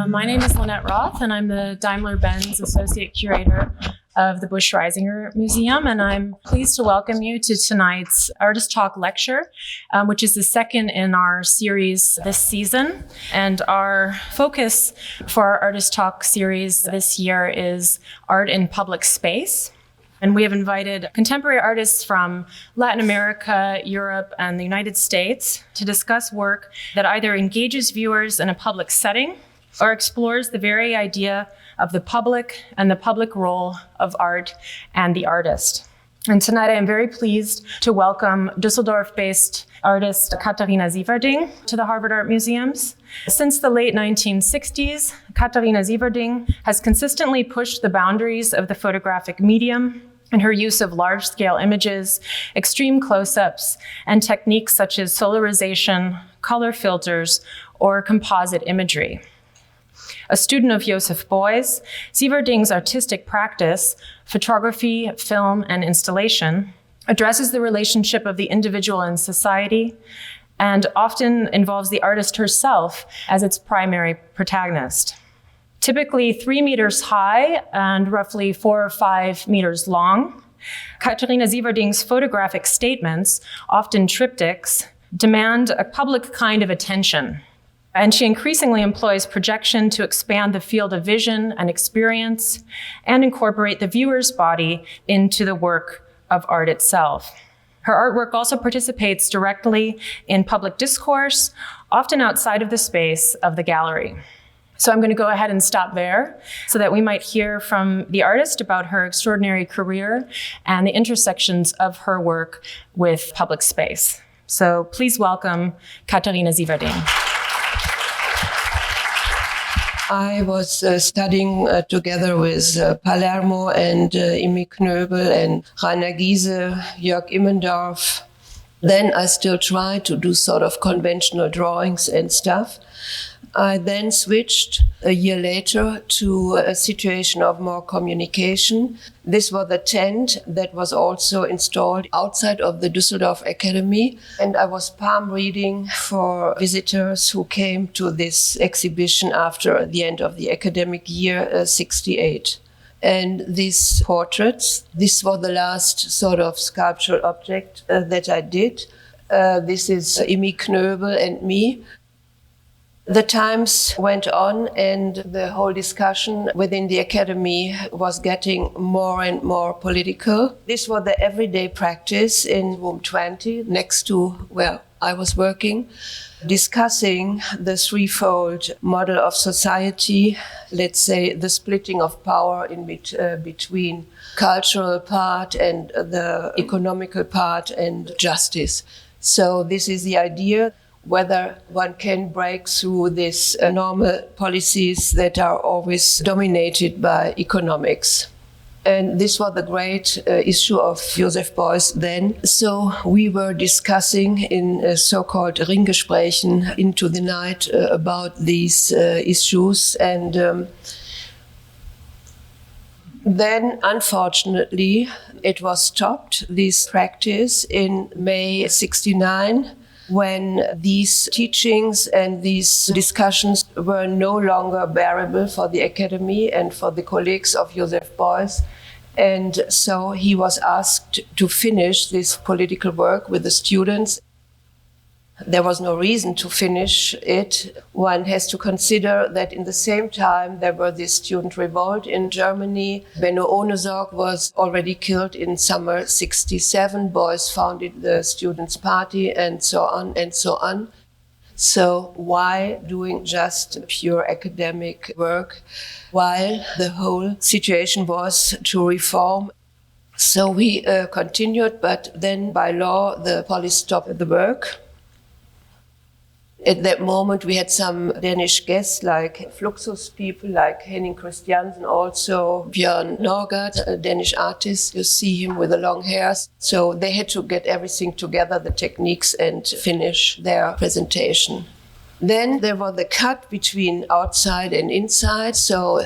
My name is Lynette Roth, and I'm the Daimler-Benz Associate Curator of the Busch-Reisinger Museum, and I'm pleased to welcome you to tonight's Artist Talk lecture, which is the second in our series this season. And our focus for our Artist Talk series this year is art in public space. And we have invited contemporary artists from Latin America, Europe, and the United States to discuss work that either engages viewers in a public setting or explores the very idea of the public and the public role of art and the artist. And tonight I am very pleased to welcome Düsseldorf-based artist Katharina Sieverding to the Harvard Art Museums. Since the late 1960s, Katharina Sieverding has consistently pushed the boundaries of the photographic medium in her use of large-scale images, extreme close-ups, and techniques such as solarization, color filters, or composite imagery. A student of Joseph Beuys, Sieverding's artistic practice, photography, film, and installation, addresses the relationship of the individual in society and often involves the artist herself as its primary protagonist. Typically 3 meters high and roughly 4 or 5 meters long, Katharina Sieverding's photographic statements, often triptychs, demand a public kind of attention. And she increasingly employs projection to expand the field of vision and experience and incorporate the viewer's body into the work of art itself. Her artwork also participates directly in public discourse, often outside of the space of the gallery. So I'm going to go ahead and stop there so that we might hear from the artist about her extraordinary career and the intersections of her work with public space. So please welcome Katharina Sieverding. I was studying together with Palermo and Emmy Knöbel and Rainer Giese, Jörg Immendorf. Then I still tried to do sort of conventional drawings and stuff. I then switched a year later to a situation of more communication. This was the tent that was also installed outside of the Düsseldorf Academy. And I was palm reading for visitors who came to this exhibition after the end of the academic year, 68. And these portraits, this was the last sort of sculptural object that I did. This is Emmy Knöbel and me. The times went on and the whole discussion within the academy was getting more and more political. This was the everyday practice in room 20, next to where I was working, discussing the threefold model of society, let's say the splitting of power in between cultural part and the economical part and justice. So this is the idea, whether one can break through these normal policies that are always dominated by economics. And this was the great issue of Joseph Beuys then. So we were discussing in so-called Ringgesprächen into the night about these issues. And then, unfortunately, it was stopped, this practice, in May 69. When these teachings and these discussions were no longer bearable for the academy and for the colleagues of Joseph Beuys. And so he was asked to finish this political work with the students. There was no reason to finish it. One has to consider that in the same time there were this student revolt in Germany. Benno Ohnesorg was already killed in summer 67. Beuys founded the Students' Party and so on and so on. So why doing just pure academic work while the whole situation was to reform? So we continued, but then by law the police stopped the work. At that moment, we had some Danish guests like Fluxus people, like Henning Christiansen, also Bjørn Norgard, a Danish artist. You see him with the long hair. So they had to get everything together, the techniques, and finish their presentation. Then there was the cut between outside and inside. So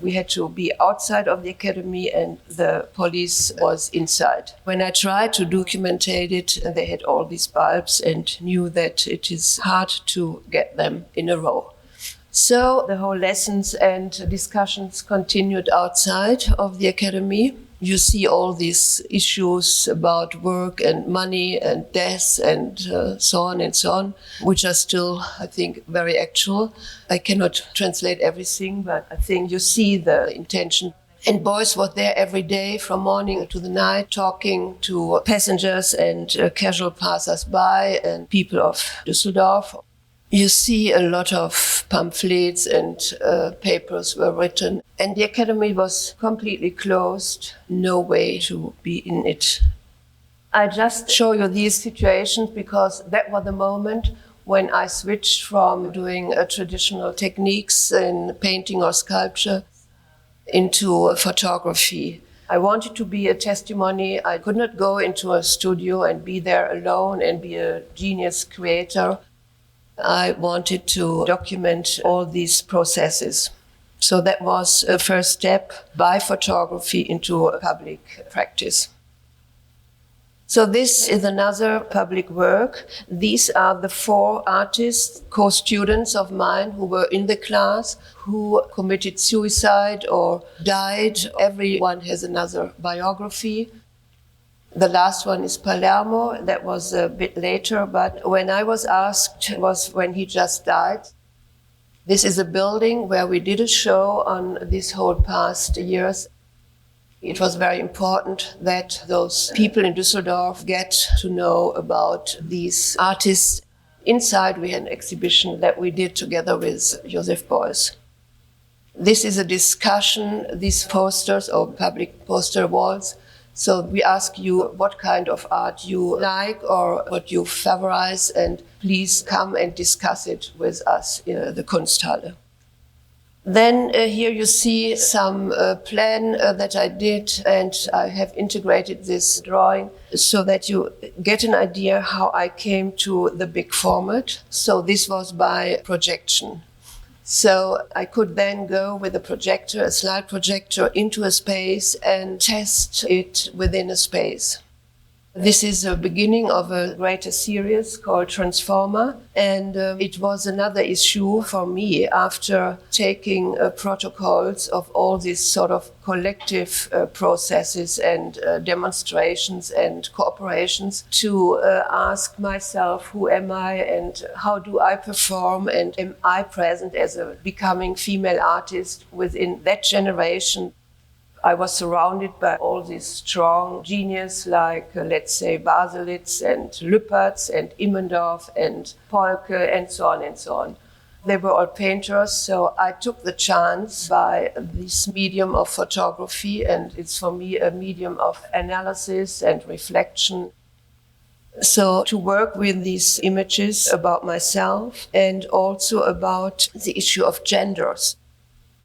we had to be outside of the academy and the police was inside. When I tried to document it, they had all these bulbs and knew that it is hard to get them in a row. So the whole lessons and discussions continued outside of the academy. You see all these issues about work and money and death and so on, which are still, I think, very actual. I cannot translate everything, but I think you see the intention. And Beuys was there every day from morning to the night, talking to passengers and casual passers-by and people of Düsseldorf. You see a lot of pamphlets and papers were written. And the academy was completely closed, no way to be in it. I just show you these situations because that was the moment when I switched from doing traditional techniques in painting or sculpture into photography. I wanted to be a testimony. I could not go into a studio and be there alone and be a genius creator. I wanted to document all these processes. So that was a first step by photography into public practice. So this is another public work. These are the 4 artists, co-students of mine who were in the class, who committed suicide or died. Everyone has another biography. The last one is Palermo. That was a bit later, but when I was asked was when he just died. This is a building where we did a show on this whole past years. It was very important that those people in Düsseldorf get to know about these artists. Inside we had an exhibition that we did together with Joseph Beuys. This is a discussion, these posters or public poster walls. So we ask you what kind of art you like or what you favorize, and please come and discuss it with us in the Kunsthalle. Then here you see some plan that I did, and I have integrated this drawing so that you get an idea how I came to the big format. So this was by projection. So I could then go with a projector, a slide projector, into a space and test it within a space. This is the beginning of a greater series called Transformer, and it was another issue for me after taking protocols of all these sort of collective processes and demonstrations and cooperations to ask myself, who am I and how do I perform, and am I present as a becoming female artist within that generation? I was surrounded by all these strong genius like, let's say, Baselitz and Lüpertz and Immendorf and Polke and so on and so on. They were all painters, so I took the chance by this medium of photography, and it's for me a medium of analysis and reflection. So to work with these images about myself and also about the issue of genders.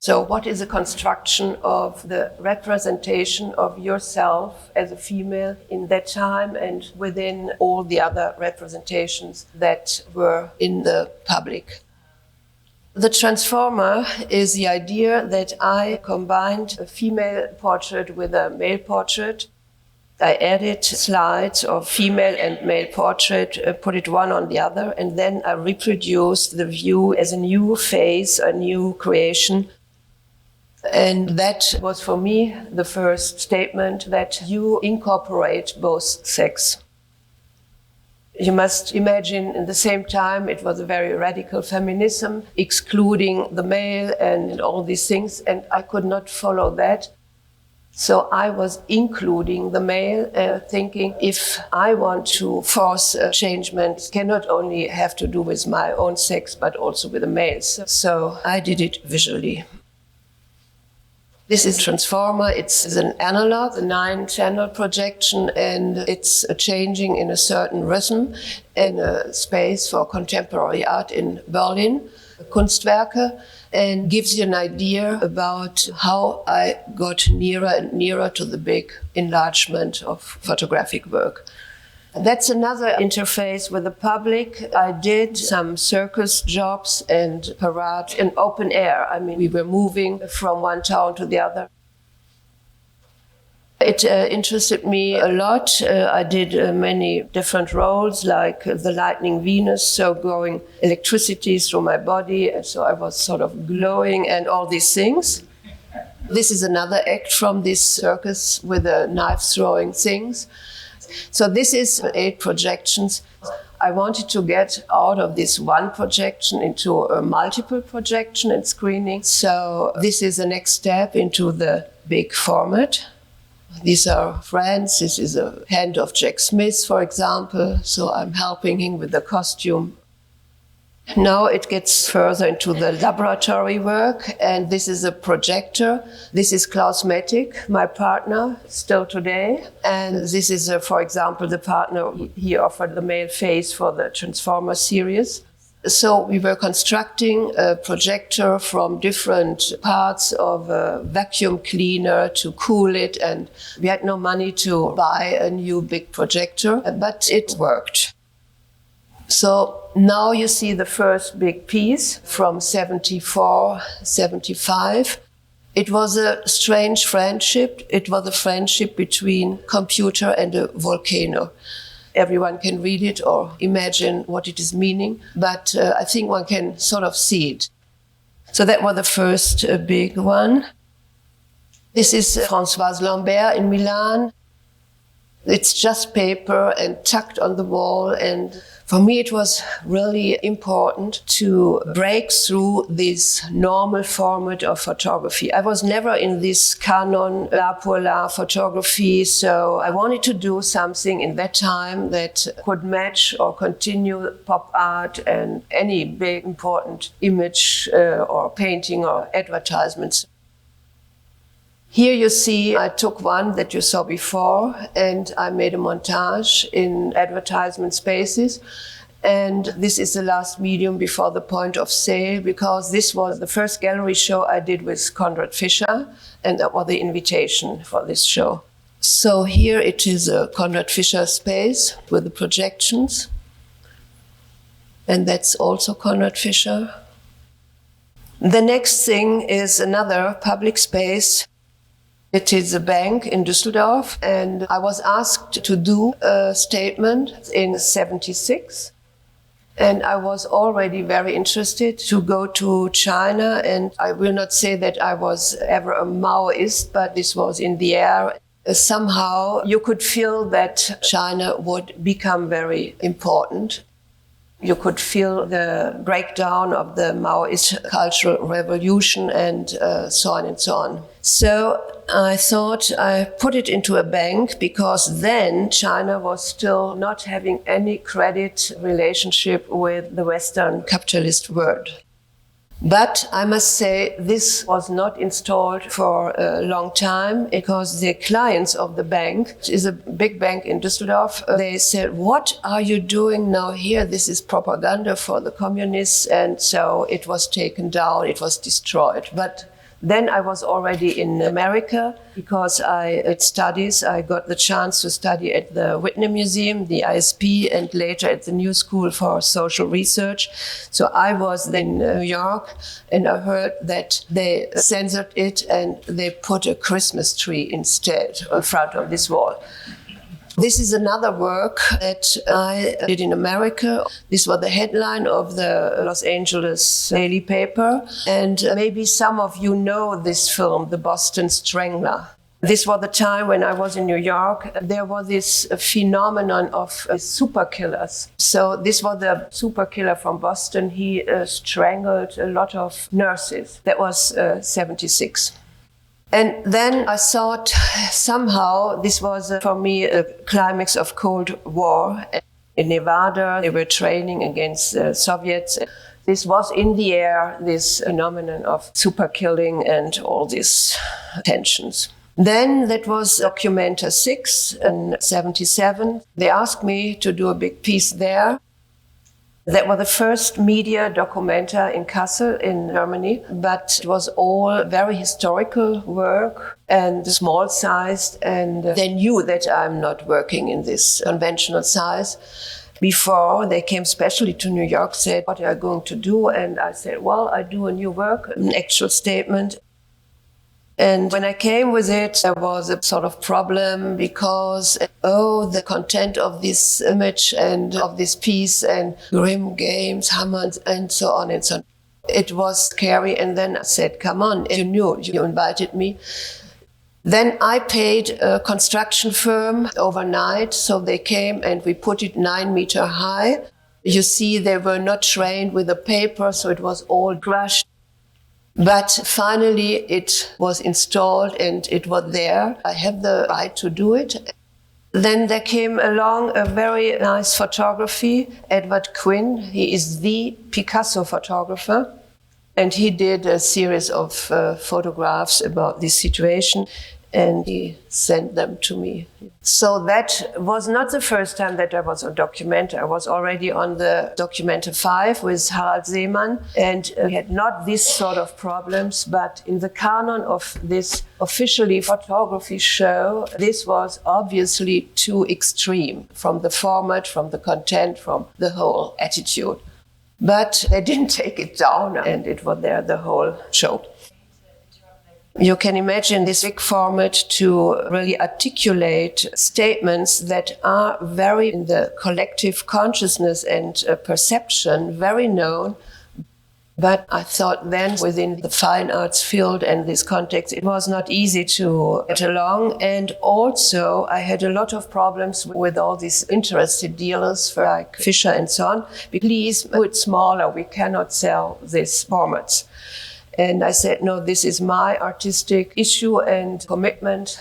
So what is the construction of the representation of yourself as a female in that time and within all the other representations that were in the public? The Transformer is the idea that I combined a female portrait with a male portrait. I added slides of female and male portrait, put it one on the other, and then I reproduced the view as a new phase, a new creation. And that was for me the first statement that you incorporate both sex. You must imagine in the same time it was a very radical feminism, excluding the male and all these things, and I could not follow that. So I was including the male, thinking if I want to force a changement, it cannot only have to do with my own sex, but also with the males. So I did it visually. This is Transformer. It's an analog, a 9-channel projection, and it's changing in a certain rhythm in a space for contemporary art in Berlin, Kunstwerke, and gives you an idea about how I got nearer and nearer to the big enlargement of photographic work. That's another interface with the public. I did some circus jobs and parade in open air. I mean, we were moving from one town to the other. It interested me a lot. I did many different roles, like the lightning Venus, so going electricity through my body. And so I was sort of glowing and all these things. This is another act from this circus with the knife throwing things. So this is 8 projections. I wanted to get out of this one projection into a multiple projection and screening. So this is the next step into the big format. These are friends. This is a hand of Jack Smith, for example. So I'm helping him with the costume. Now it gets further into the laboratory work, and this is a projector. This is Klaus Mettig, my partner, still today. And this is, for example, the partner he offered the male face for the Transformers series. So we were constructing a projector from different parts of a vacuum cleaner to cool it, and we had no money to buy a new big projector, but it worked. So now you see the first big piece from 74, 75. It was a strange friendship. It was a friendship between computer and a volcano. Everyone can read it or imagine what it is meaning, but I think one can sort of see it. So that was the first big one. This is Françoise Lambert in Milan. It's just paper and tucked on the wall, and for me it was really important to break through this normal format of photography. I was never in this canon la pour la photography, so I wanted to do something in that time that could match or continue pop art and any big important image or painting or advertisements. Here you see I took one that you saw before and I made a montage in advertisement spaces. And this is the last medium before the point of sale, because this was the first gallery show I did with Konrad Fischer, and that was the invitation for this show. So here it is a Konrad Fischer space with the projections. And that's also Konrad Fischer. The next thing is another public space. It is a bank in Düsseldorf, and I was asked to do a statement in 76. And I was already very interested to go to China, and I will not say that I was ever a Maoist, but this was in the air. Somehow you could feel that China would become very important. You could feel the breakdown of the Maoist cultural revolution and so on and so on. So I thought I put it into a bank, because then China was still not having any credit relationship with the Western capitalist world. But I must say this was not installed for a long time, because the clients of the bank, which is a big bank in Düsseldorf, they said, "What are you doing now here? This is propaganda for the communists." And so it was taken down, it was destroyed. But then I was already in America, because I had studies. I got the chance to study at the Whitney Museum, the ISP, and later at the New School for Social Research. So I was in New York, and I heard that they censored it and they put a Christmas tree instead in front of this wall. This is another work that I did in America. This was the headline of the Los Angeles daily paper. And maybe some of you know this film, The Boston Strangler. This was the time when I was in New York. There was this phenomenon of super killers. So this was the super killer from Boston. He strangled a lot of nurses. That was 76. And then I thought somehow this was for me a climax of Cold War. In Nevada, they were training against the Soviets. This was in the air, this phenomenon of super killing and all these tensions. Then that was Documenta 6 in 77. They asked me to do a big piece there. That was the first media documenta in Kassel in Germany, but it was all very historical work and small-sized, and they knew that I'm not working in this conventional size. Before they came specially to New York, said, "What are you going to do?" And I said, "Well, I do a new work, an actual statement." And when I came with it, there was a sort of problem because, the content of this image and of this piece and grim games, hammers, and so on and so on. It was scary. And then I said, come on, you invited me. Then I paid a construction firm overnight. So they came and we put it 9 meters high. You see, they were not trained with the paper, so it was all crushed. But finally it was installed and it was there. I have the right to do it. Then there came along a very nice photography, Edward Quinn. He is the Picasso photographer. And he did a series of photographs about this situation, and he sent them to me. So that was not the first time that I was on Documenta. I was already on the Documenta 5 with Harald Seemann, and we had not this sort of problems, but in the canon of this officially photography show, this was obviously too extreme from the format, from the content, from the whole attitude. But they didn't take it down, and it was there the whole show. You can imagine this big format to really articulate statements that are very in the collective consciousness and perception, very known. But I thought then within the fine arts field and this context, it was not easy to get along. And also I had a lot of problems with all these interested dealers like Fisher and so on. Please do it smaller, we cannot sell these formats. And I said, no, this is my artistic issue and commitment,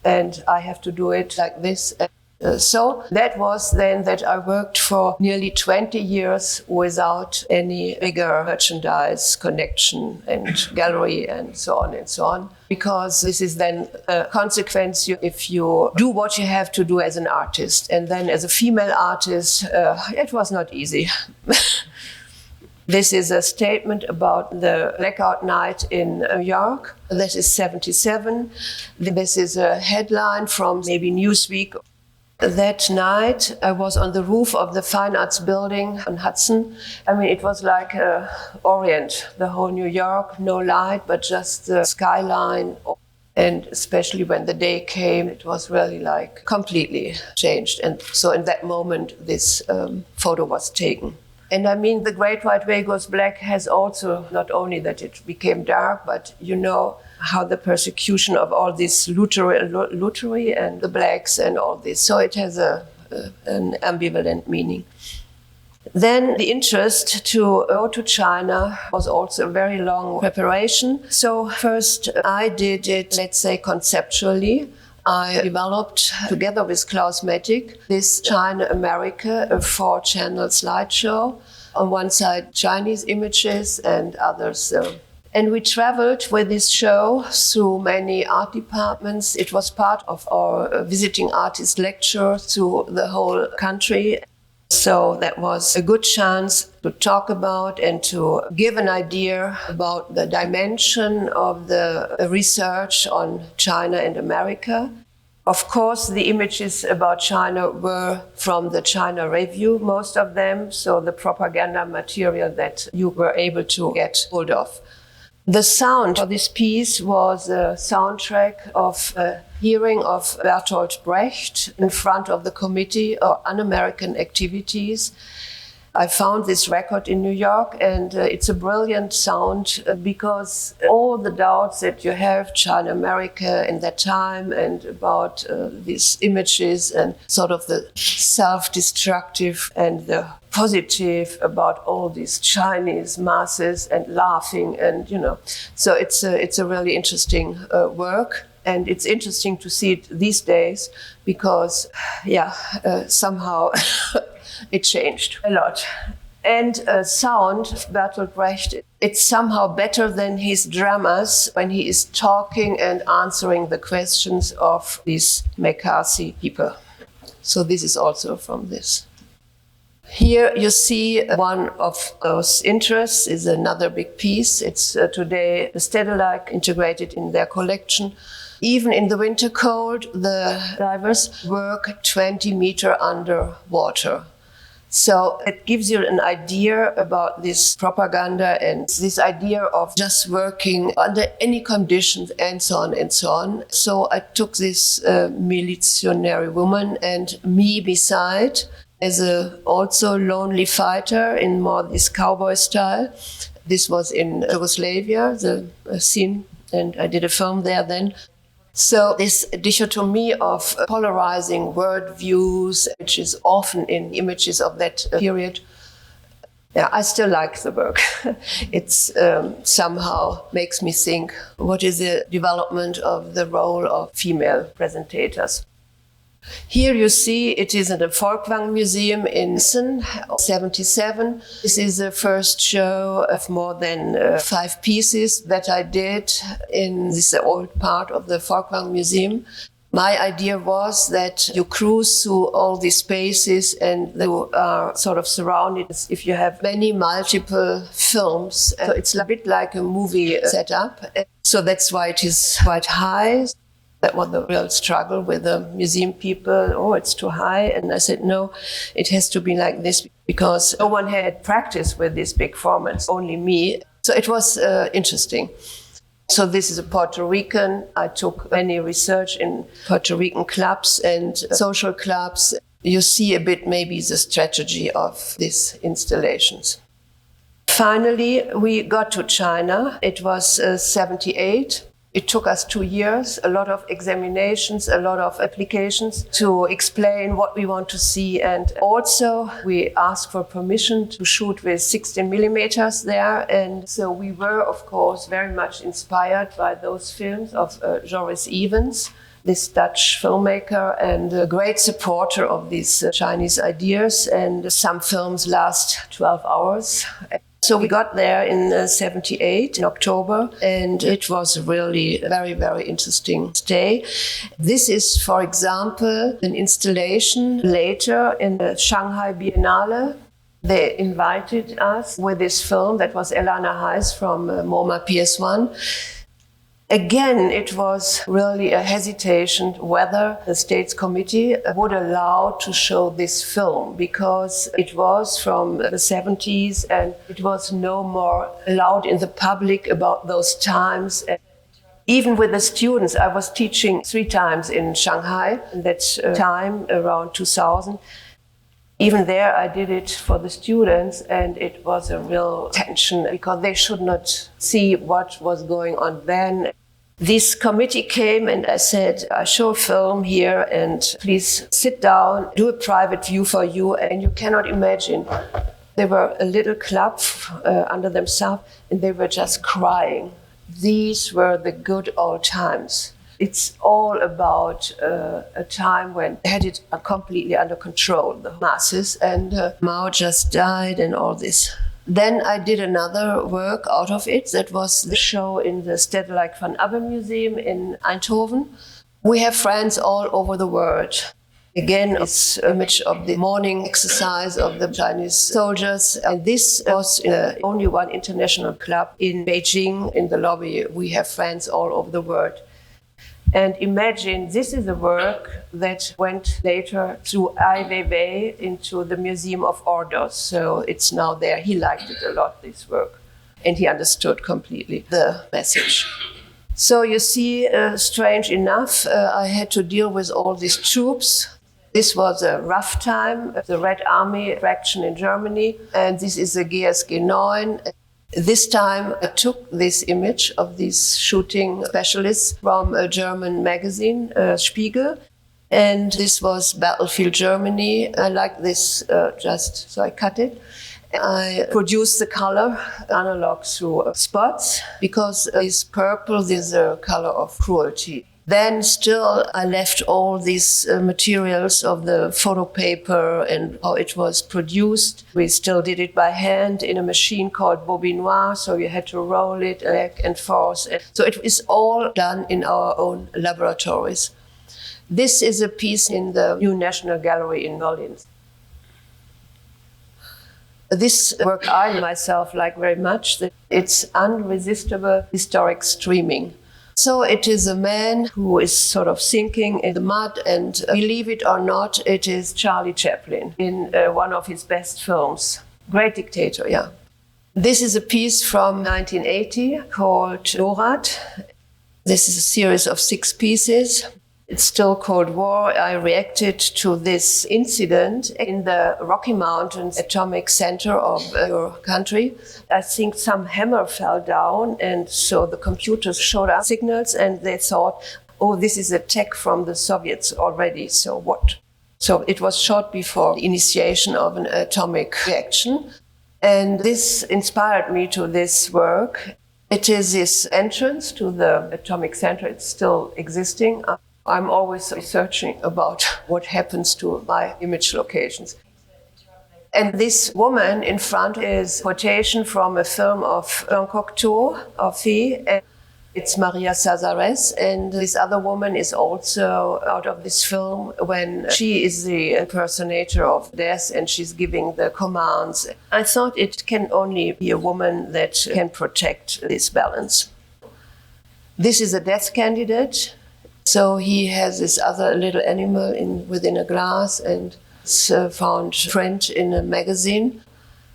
and I have to do it like this. So that was then that I worked for nearly 20 years without any bigger merchandise connection and gallery and so on, because this is then a consequence if you do what you have to do as an artist. And then as a female artist, it was not easy. This is a statement about the blackout night in New York. That is 1977. This is a headline from maybe Newsweek. That night, I was on the roof of the Fine Arts building on Hudson. I mean, it was like Orient, the whole New York, no light, but just the skyline. And especially when the day came, it was really like completely changed. And so in that moment, this photo was taken. And I mean, the Great White Way Goes Black has also, not only that it became dark, but you know how the persecution of all this lootery and the blacks and all this. So it has an ambivalent meaning. Then the interest to go to China was also a very long preparation. So first I did it, let's say, conceptually. I developed, together with Klaus Mettig, this China-America, a 4-channel slideshow. On one side, Chinese images and others. And we traveled with this show through many art departments. It was part of our visiting artist lecture through the whole country. So that was a good chance to talk about and to give an idea about the dimension of the research on China and America. Of course, the images about China were from the China Review, most of them, so the propaganda material that you were able to get hold of. The sound for this piece was a soundtrack of a hearing of Bertolt Brecht in front of the Committee on Un-American Activities. I found this record in New York, and it's a brilliant sound because all the doubts that you have, China-America in that time, and about these images and sort of the self-destructive and the positive about all these Chinese masses and laughing, and you know. So it's a really interesting work. And it's interesting to see it these days because, somehow it changed a lot. And sound, Bertolt Brecht, it's somehow better than his dramas when he is talking and answering the questions of these McCarthy people. So this is also from this. Here you see one of those interests is another big piece. It's today the Stedelijk integrated in their collection. Even in the winter cold, the divers work 20 meters underwater. So it gives you an idea about this propaganda and this idea of just working under any conditions and so on and so on. So I took this military woman and me beside as a also lonely fighter in more this cowboy style. This was in Yugoslavia, the scene, and I did a film there then. So this dichotomy of polarizing world views, which is often in images of that period, yeah, I still like the work. It's somehow makes me think, what is the development of the role of female presentators? Here you see it is in the Folkwang Museum in Essen, 77. This is the first show of more than 5 pieces that I did in this old part of the Folkwang Museum. My idea was that you cruise through all these spaces and you are sort of surrounded if you have many multiple films. So it's a bit like a movie setup. So that's why it is quite high. That was the real struggle with the museum people. Oh, it's too high. And I said, no, it has to be like this because no one had practice with these big formats, only me. So it was interesting. So this is a Puerto Rican. I took many research in Puerto Rican clubs and social clubs. You see a bit maybe the strategy of these installations. Finally, we got to China. It was 78. It took us 2 years, a lot of examinations, a lot of applications to explain what we want to see. And also we asked for permission to shoot with 16 millimeters there. And so we were, of course, very much inspired by those films of Joris Evans, this Dutch filmmaker and a great supporter of these Chinese ideas. And some films last 12 hours. So we got there in 78 in October, and it was really a very, very interesting stay. This is, for example, an installation later in the Shanghai Biennale. They invited us with this film that was Elana Heiss from MoMA PS1. Again, it was really a hesitation whether the States Committee would allow to show this film because it was from the 70s and it was no more allowed in the public about those times. Even with the students, I was teaching 3 times in Shanghai at that time, around 2000. Even there, I did it for the students, and it was a real tension because they should not see what was going on then. This committee came and I said, I show a film here and please sit down, do a private view for you. And you cannot imagine, they were a little club under themselves and they were just crying. These were the good old times. It's all about a time when they had it completely under control, the masses, and Mao just died and all this. Then I did another work out of it. That was the show in the Stedelijk van Abbe Museum in Eindhoven. We have friends all over the world. Again, it's an image of the morning exercise of the Chinese soldiers. And this was only one international club in Beijing. In the lobby, we have friends all over the world. And imagine, this is a work that went later through Ai Weiwei into the Museum of Orders. So it's now there. He liked it a lot, this work. And he understood completely the message. So you see, strange enough, I had to deal with all these troops. This was a rough time, the Red Army faction in Germany. And this is the GSG 9. This time I took this image of these shooting specialists from a German magazine, Spiegel, and this was Battlefield Germany. I like this so I cut it. I produced the color analog through spots because this purple is a color of cruelty. Then still I left all these materials of the photo paper and how it was produced. We still did it by hand in a machine called bobinoir, so you had to roll it back and forth. So it is all done in our own laboratories. This is a piece in the New National Gallery in Berlin. This work I myself like very much. It's unresistible historic streaming. So it is a man who is sort of sinking in the mud, and believe it or not, it is Charlie Chaplin in one of his best films, Great Dictator, yeah. This is a piece from 1980 called Dorad. This is a series of 6 pieces. It's still Cold War. I reacted to this incident in the Rocky Mountains atomic center of your country. I think some hammer fell down, and so the computers showed up signals, and they thought, oh, this is a tech from the Soviets already, so what? So it was short before the initiation of an atomic reaction. And this inspired me to this work. It is this entrance to the atomic center. It's still existing. I'm always researching about what happens to my image locations. And this woman in front is a quotation from a film of Jean Cocteau, of Fee. It's Maria Casares, and this other woman is also out of this film when she is the impersonator of death and she's giving the commands. I thought it can only be a woman that can protect this balance. This is a death candidate. So he has this other little animal within a glass, and it's found print in a magazine.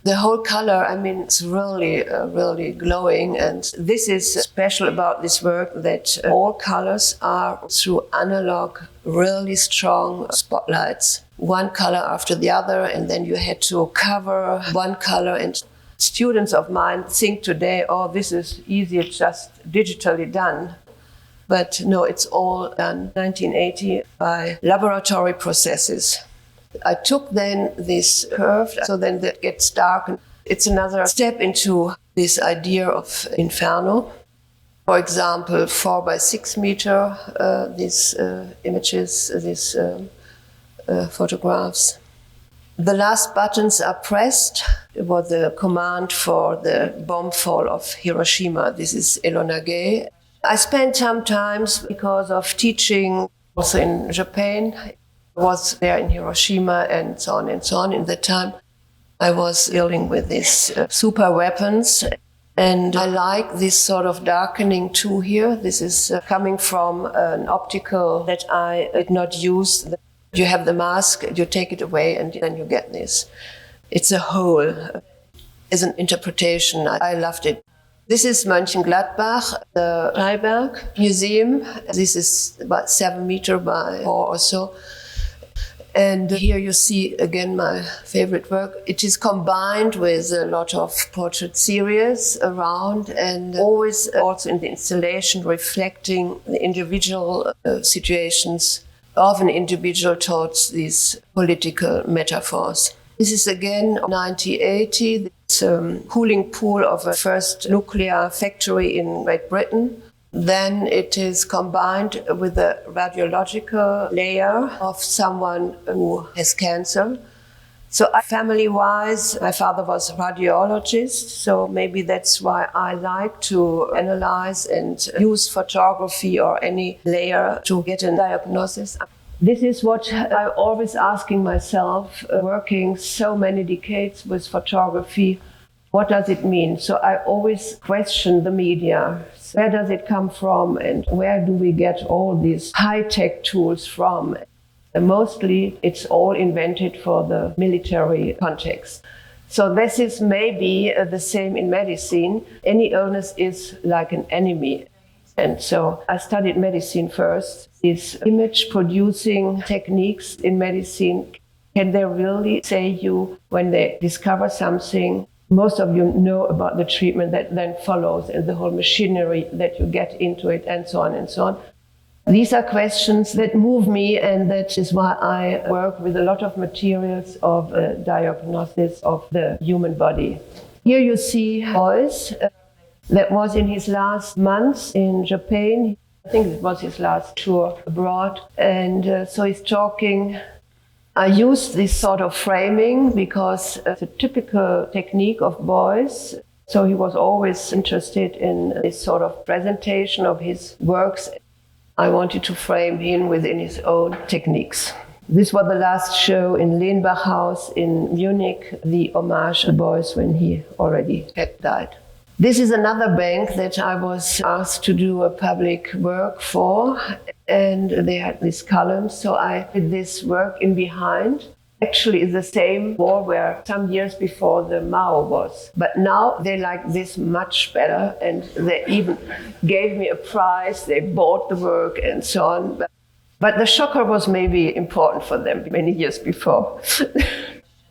The whole color, I mean, it's really, really glowing. And this is special about this work, that all colors are through analog, really strong spotlights. One color after the other, and then you had to cover one color. And students of mine think today, oh, this is easy, it's just digitally done. But no, it's all done 1980 by laboratory processes. I took then this curve, so then that gets dark. And it's another step into this idea of inferno. For example, 4 by 6 meter, these images, these photographs. The last buttons are pressed. It was the command for the bomb fall of Hiroshima. This is Enola Gay. I spent some times, because of teaching also in Japan, I was there in Hiroshima and so on and so on. In that time, I was dealing with these super weapons. And I like this sort of darkening too here. This is coming from an optical that I did not use. You have the mask, you take it away, and then you get this. It's a whole. As an interpretation, I loved it. This is Mönchengladbach, the Freiberg Museum. This is about 7 meters by 4 or so. And here you see again my favorite work. It is combined with a lot of portrait series around, and always also in the installation reflecting the individual situations of an individual towards these political metaphors. This is again 1980. It's a cooling pool of a first nuclear factory in Great Britain. Then it is combined with a radiological layer of someone who has cancer. So family-wise, my father was a radiologist, so maybe that's why I like to analyze and use photography or any layer to get a diagnosis. This is what I'm always asking myself, working so many decades with photography. What does it mean? So I always question the media. Where does it come from, and where do we get all these high-tech tools from? And mostly it's all invented for the military context. So this is maybe the same in medicine. Any illness is like an enemy. And so I studied medicine first. These image-producing techniques in medicine, can they really say you when they discover something? Most of you know about the treatment that then follows and the whole machinery that you get into it and so on and so on. These are questions that move me, and that is why I work with a lot of materials of diagnosis of the human body. Here you see Beuys. That was in his last months in Japan. I think it was his last tour abroad. And so he's talking. I used this sort of framing because it's a typical technique of Beuys. So he was always interested in this sort of presentation of his works. I wanted to frame him within his own techniques. This was the last show in Lehnbach House in Munich, the homage to Beuys when he already had died. This is another bank that I was asked to do a public work for, and they had these columns, so I did this work in behind. Actually, it's the same wall where some years before the Mao was. But now they like this much better, and they even gave me a prize, they bought the work and so on. But the shocker was maybe important for them many years before.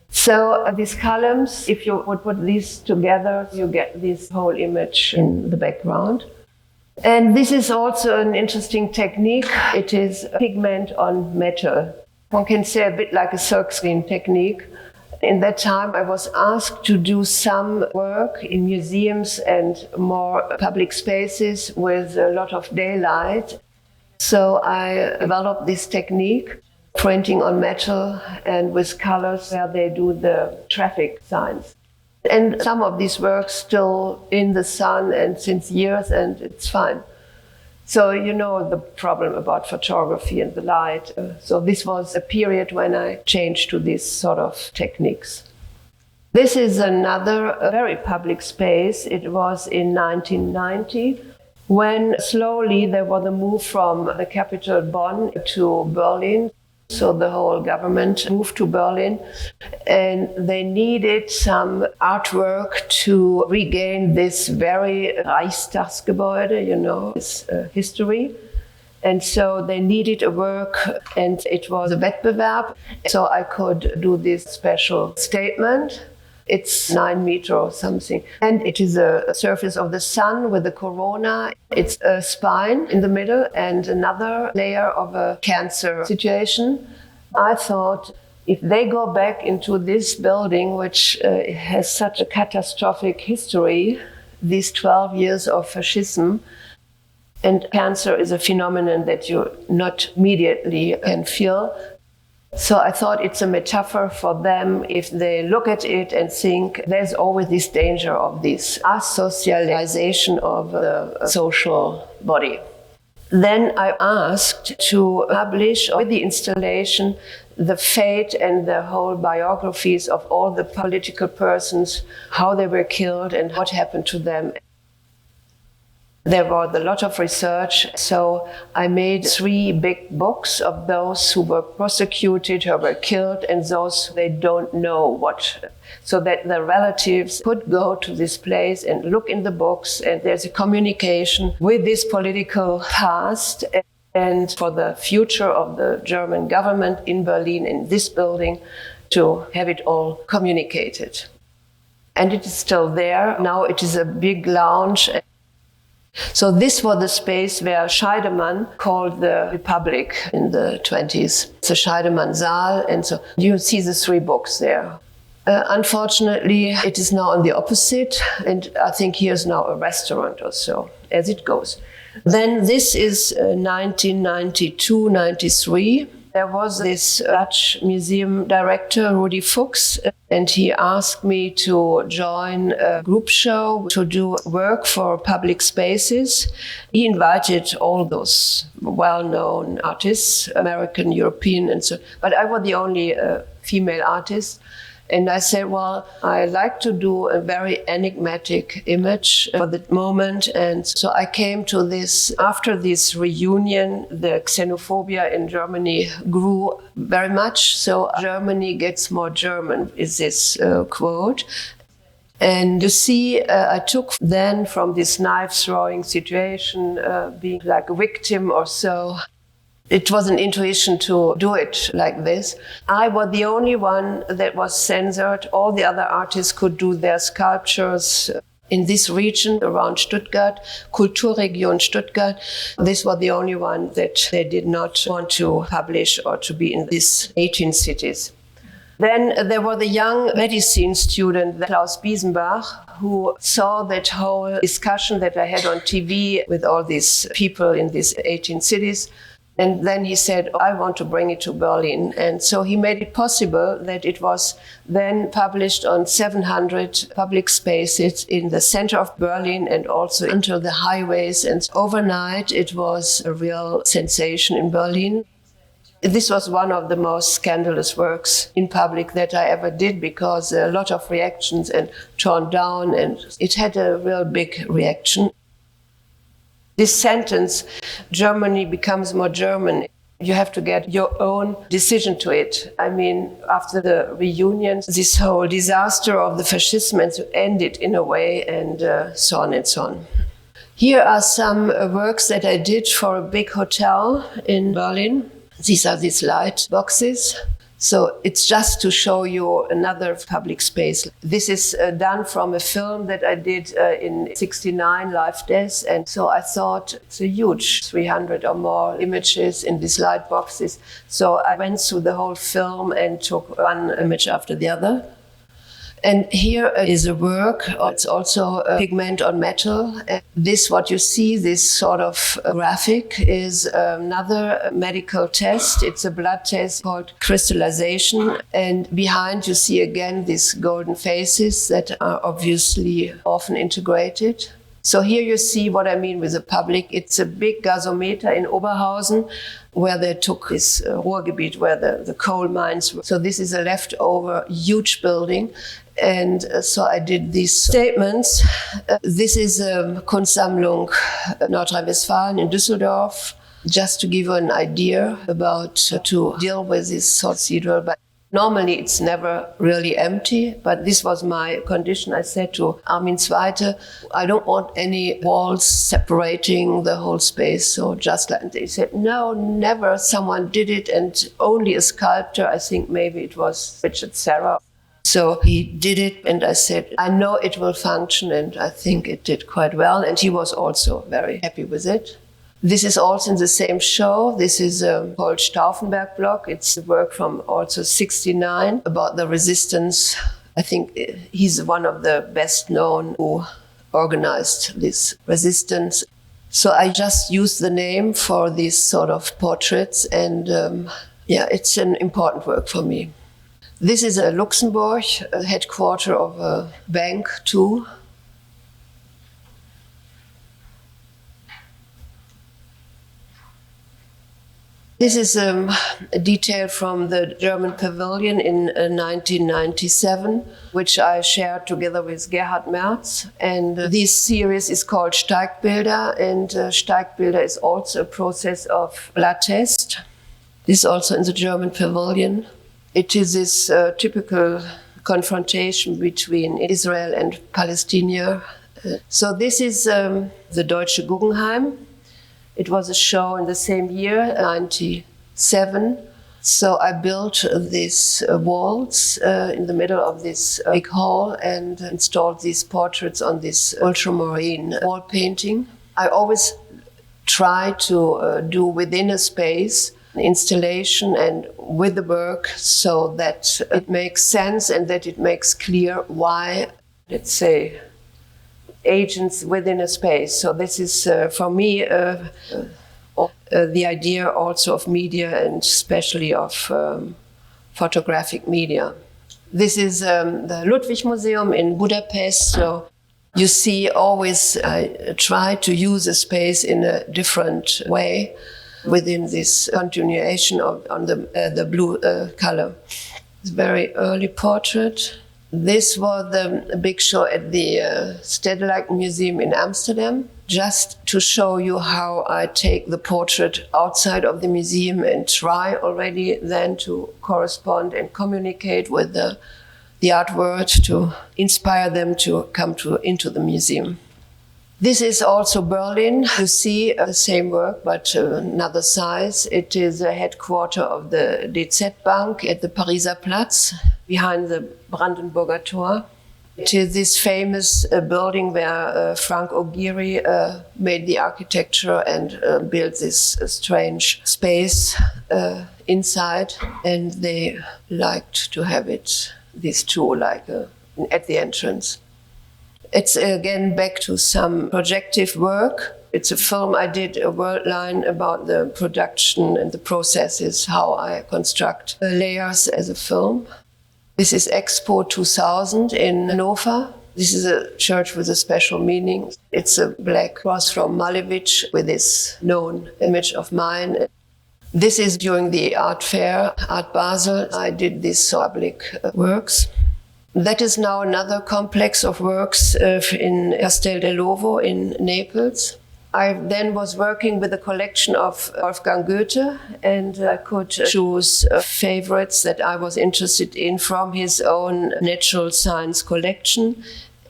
So these columns, if you would put these together, you get this whole image in the background. And this is also an interesting technique. It is pigment on metal. One can say a bit like a silkscreen technique. In that time, I was asked to do some work in museums and more public spaces with a lot of daylight. So I developed this technique, printing on metal and with colors where they do the traffic signs. And some of these works still in the sun and since years, and it's fine. So you know the problem about photography and the light. So this was a period when I changed to these sort of techniques. This is another very public space. It was in 1990 when slowly there was a move from the capital Bonn to Berlin. So the whole government moved to Berlin, and they needed some artwork to regain this very Reichstagsgebäude, you know, its history. And so they needed a work, and it was a Wettbewerb. So I could do this special statement. It's 9 meters or something. And it is a surface of the sun with a corona. It's a spine in the middle and another layer of a cancer situation. I thought if they go back into this building, which has such a catastrophic history, these 12 years of fascism, and cancer is a phenomenon that you not immediately can feel. So I thought it's a metaphor for them if they look at it and think there's always this danger of this asocialization of the social body. Then I asked to publish with the installation the fate and the whole biographies of all the political persons, how they were killed and what happened to them. There was a lot of research, so I made 3 big books of those who were prosecuted, who were killed, and those they don't know what, so that the relatives could go to this place and look in the books, and there's a communication with this political past and for the future of the German government in Berlin, in this building, to have it all communicated. And it is still there. Now it is a big lounge. So this was the space where Scheidemann called the Republic in the 20s. It's a Scheidemann Saal, and so you see the 3 books there. Unfortunately, it is now on the opposite, and I think here's now a restaurant or so, as it goes. Then this is 1992-93. There was this Dutch museum director, Rudi Fuchs, and he asked me to join a group show to do work for public spaces. He invited all those well-known artists, American, European, and so, but I was the only female artist. And I said, well, I like to do a very enigmatic image for the moment. And so I came to this, after this reunion, the xenophobia in Germany grew very much. So Germany gets more German, is this quote. And you see, I took then from this knife-throwing situation, being like a victim or so, it was an intuition to do it like this. I was the only one that was censored. All the other artists could do their sculptures in this region around Stuttgart, Kulturregion Stuttgart. This was the only one that they did not want to publish or to be in these 18 cities. Then there was a young medicine student, Klaus Biesenbach, who saw that whole discussion that I had on TV with all these people in these 18 cities. And then he said, I want to bring it to Berlin. And so he made it possible that it was then published on 700 public spaces in the center of Berlin and also into the highways. And overnight, it was a real sensation in Berlin. This was one of the most scandalous works in public that I ever did, because a lot of reactions and torn down, and it had a real big reaction. This sentence, Germany becomes more German, you have to get your own decision to it. I mean, after the reunion, this whole disaster of the fascism ended in a way, and so on and so on. Here are some works that I did for a big hotel in Berlin. These are these light boxes. So it's just to show you another public space. This is done from a film that I did in '69, Live Death. And so I thought it's a huge 300 or more images in these light boxes. So I went through the whole film and took one image after the other. And here is a work, it's also a pigment on metal. This, what you see, this sort of graphic, is another medical test. It's a blood test called crystallization. And behind you see again these golden faces that are obviously often integrated. So here you see what I mean with the public. It's a big gasometer in Oberhausen, where they took this Ruhrgebiet, where the coal mines were. So this is a leftover huge building. And so I did these statements. This is a Kunstsammlung Nordrhein-Westfalen in Düsseldorf, just to give you an idea about to deal with this cathedral. But normally it's never really empty, but this was my condition. I said to Armin Zweite, I don't want any walls separating the whole space. So just like they said, no, never. Someone did it, and only a sculptor. I think maybe it was Richard Serra. So he did it, and I said, I know it will function, and I think it did quite well. And he was also very happy with it. This is also in the same show. This is called Stauffenberg Block. It's a work from also '69 about the resistance. I think he's one of the best known who organized this resistance. So I just used the name for these sort of portraits, and it's an important work for me. This is a Luxembourg, a headquarter of a bank too. This is a detail from the German pavilion in 1997, which I shared together with Gerhard Merz. And this series is called Steigbilder, and Steigbilder is also a process of blood test. This is also in the German pavilion. It is this typical confrontation between Israel and Palestine. So this is the Deutsche Guggenheim. It was a show in the same year, 1997. So I built these walls in the middle of this big hall and installed these portraits on this ultramarine wall painting. I always try to do within a space installation and with the work, so that it makes sense and that it makes clear why, let's say, agents within a space. So this is, for me, the idea also of media, and especially of photographic media. This is the Ludwig Museum in Budapest. So you see, always I try to use a space in a different way within this continuation on the blue color. It's a very early portrait. This was the big show at the Stedelijk Museum in Amsterdam, just to show you how I take the portrait outside of the museum and try already then to correspond and communicate with the art world to inspire them to come into the museum. This is also Berlin. You see the same work, but another size. It is a headquarter of the DZ Bank at the Pariser Platz, behind the Brandenburger Tor. It is this famous building where Frank O'Geary made the architecture and built this strange space inside. And they liked to have it, these two, like at the entrance. It's again back to some projective work. It's a film I did, a word line about the production and the processes, how I construct layers as a film. This is Expo 2000 in Hannover. This is a church with a special meaning. It's a black cross from Malevich with this known image of mine. This is during the art fair, Art Basel. I did these public works. That is now another complex of works in Castel dell'Ovo in Naples. I then was working with a collection of Wolfgang Goethe, and I could choose favorites that I was interested in from his own natural science collection.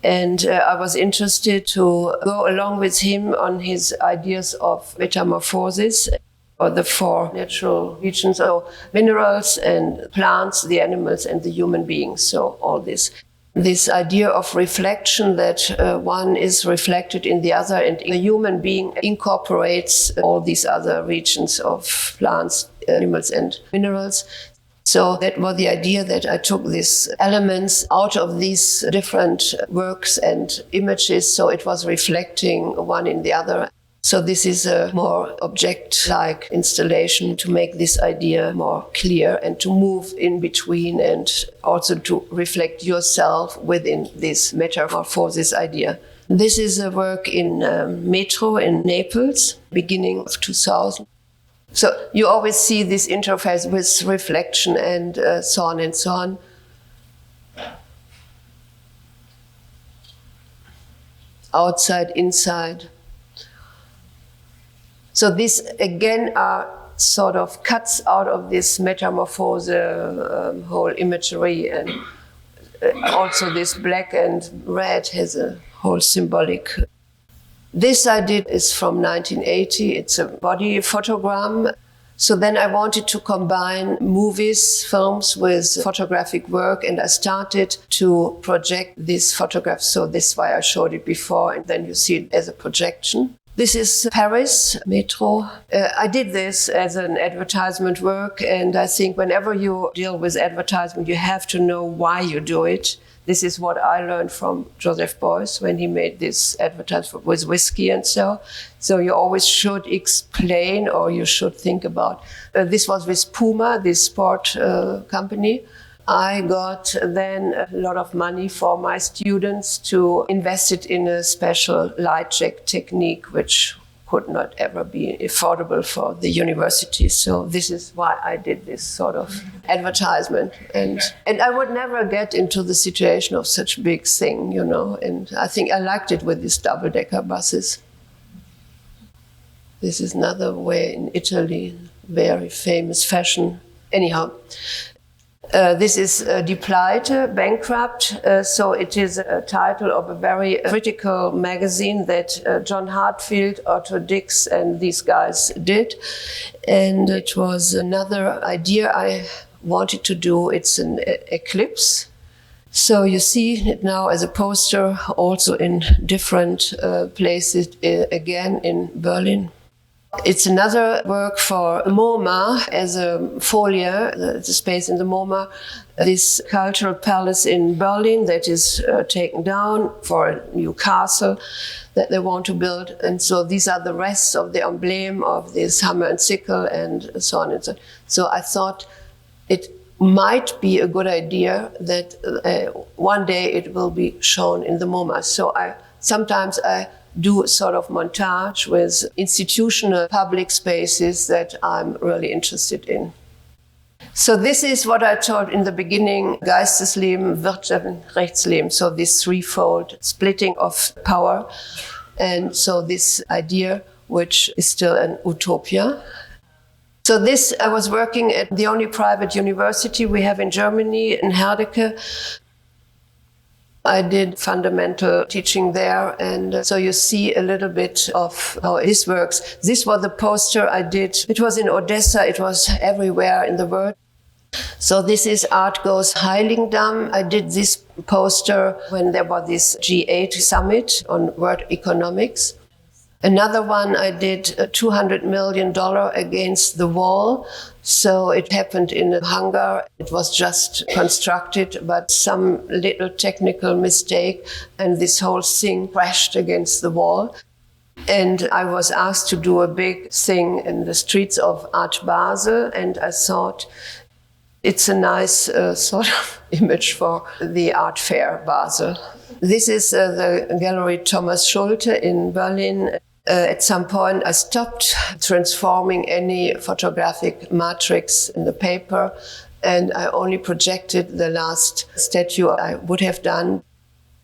And I was interested to go along with him on his ideas of metamorphosis, or the four natural regions, so minerals and plants, the animals and the human beings. So all this idea of reflection, that one is reflected in the other, and the human being incorporates all these other regions of plants, animals and minerals. So that was the idea, that I took these elements out of these different works and images, so it was reflecting one in the other. So this is a more object-like installation to make this idea more clear and to move in between, and also to reflect yourself within this metamorphosis idea. This is a work in Metro in Naples, beginning of 2000. So you always see this interface with reflection and so on and so on. Outside, inside. So these again are sort of cuts out of this metamorphose whole imagery, and also this black and red has a whole symbolic. This I did is from 1980. It's a body photogram. So then I wanted to combine movies, films with photographic work, and I started to project these photographs. So this is why I showed it before, and then you see it as a projection. This is Paris, Metro. I did this as an advertisement work, and I think whenever you deal with advertisement, you have to know why you do it. This is what I learned from Joseph Beuys when he made this advertisement with whiskey and so. So you always should explain, or you should think about. This was with Puma, this sport company. I got then a lot of money for my students to invest it in a special light check technique, which could not ever be affordable for the university. So this is why I did this sort of advertisement. And I would never get into the situation of such big thing, you know. And I think I liked it with these double-decker buses. This is another way in Italy, very famous fashion. Anyhow. This is Die Pleite, Bankrupt. So it is a title of a very critical magazine that John Hartfield, Otto Dix, and these guys did. And it was another idea I wanted to do. It's an eclipse. So you see it now as a poster, also in different places, again in Berlin. It's another work for MoMA as a folia, the space in the MoMA, this cultural palace in Berlin that is taken down for a new castle that they want to build. And so these are the rests of the emblem of this hammer and sickle and so on and so on. So I thought it might be a good idea that one day it will be shown in the MoMA. So sometimes I do a sort of montage with institutional public spaces that I'm really interested in. So this is what I told in the beginning, Geistesleben, Wirtschaft and Rechtsleben. So this threefold splitting of power. And so this idea, which is still an utopia. So this, I was working at the only private university we have in Germany, in Herdecke. I did fundamental teaching there, and so you see a little bit of how this works. This was the poster I did. It was in Odessa, it was everywhere in the world. So this is Art Goes Heiligendamm. I did this poster when there was this G8 summit on world economics. Another one I did $200 million against the wall. So it happened in a hangar. It was just constructed, but some little technical mistake, and this whole thing crashed against the wall. And I was asked to do a big thing in the streets of Art Basel, and I thought it's a nice sort of image for the art fair Basel. This is the gallery Thomas Schulte in Berlin. At some point, I stopped transforming any photographic matrix in the paper, and I only projected the last statue I would have done.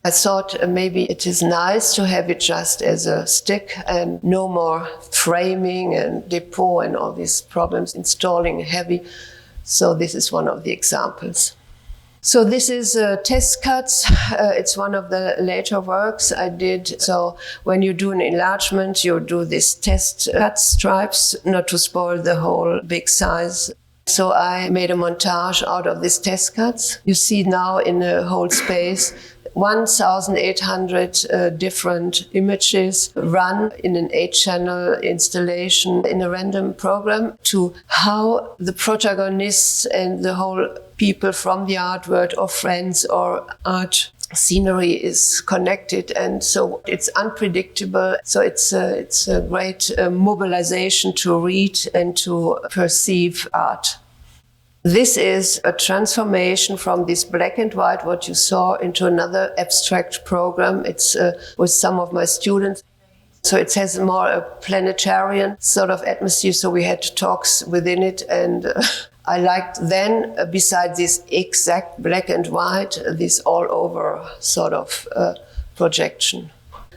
I thought maybe it is nice to have it just as a stick and no more framing and depot and all these problems, installing heavy. So this is one of the examples. So this is test cuts. It's one of the later works I did. So when you do an enlargement, you do these test cut stripes, not to spoil the whole big size. So I made a montage out of these test cuts. You see now in the whole space 1,800 different images run in an 8-channel installation in a random program to how the protagonists and the whole people from the art world or friends or art scenery is connected, and so it's unpredictable. So it's a great mobilization to read and to perceive art. This is a transformation from this black and white, what you saw, into another abstract program. It's with some of my students. So it has more a planetarian sort of atmosphere. So we had talks within it. And I liked then, besides this exact black and white, this all over sort of projection.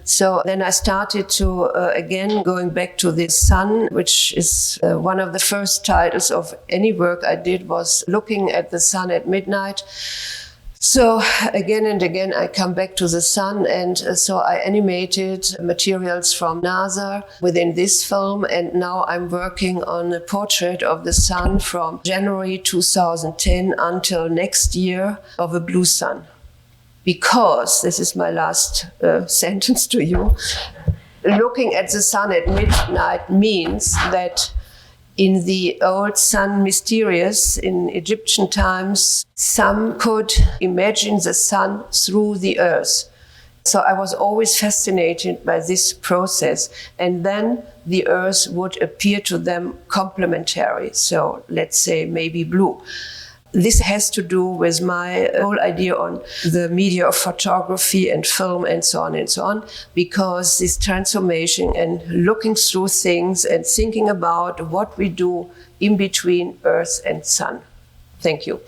So then I started to, again, going back to the sun, which is one of the first titles of any work I did, was looking at the sun at midnight. So again and again, I come back to the sun, and so I animated materials from NASA within this film, and now I'm working on a portrait of the sun from January 2010 until next year of a blue sun. Because, this is my last sentence to you, looking at the sun at midnight means that in the old sun mysterious, in Egyptian times, some could imagine the sun through the earth. So I was always fascinated by this process. And then the earth would appear to them complementary. So let's say maybe blue. This has to do with my whole idea on the media of photography and film and so on, because this transformation and looking through things and thinking about what we do in between earth and sun. Thank you.